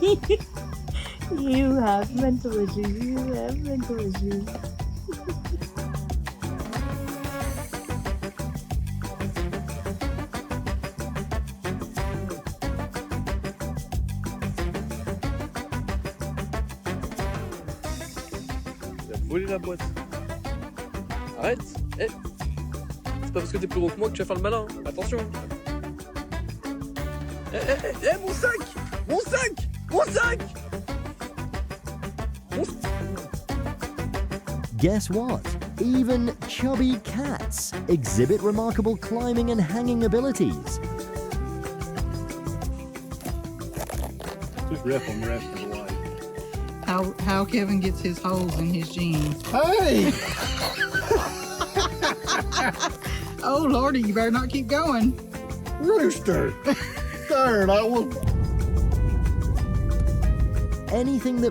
You have mental issues. You have mental issues. Il a volé la boîte. Arrête. Eh. C'est pas parce que t'es plus gros que moi que tu vas faire le malin. Attention. Eh, mon sac. Mon sac. Mon sac. Guess what? Even chubby cats exhibit remarkable climbing and hanging abilities. Just rip them rest of the way. How Kevin gets his holes in his jeans. Hey! Oh Lordy, you better not keep going. Rooster! Darn, I was... Anything that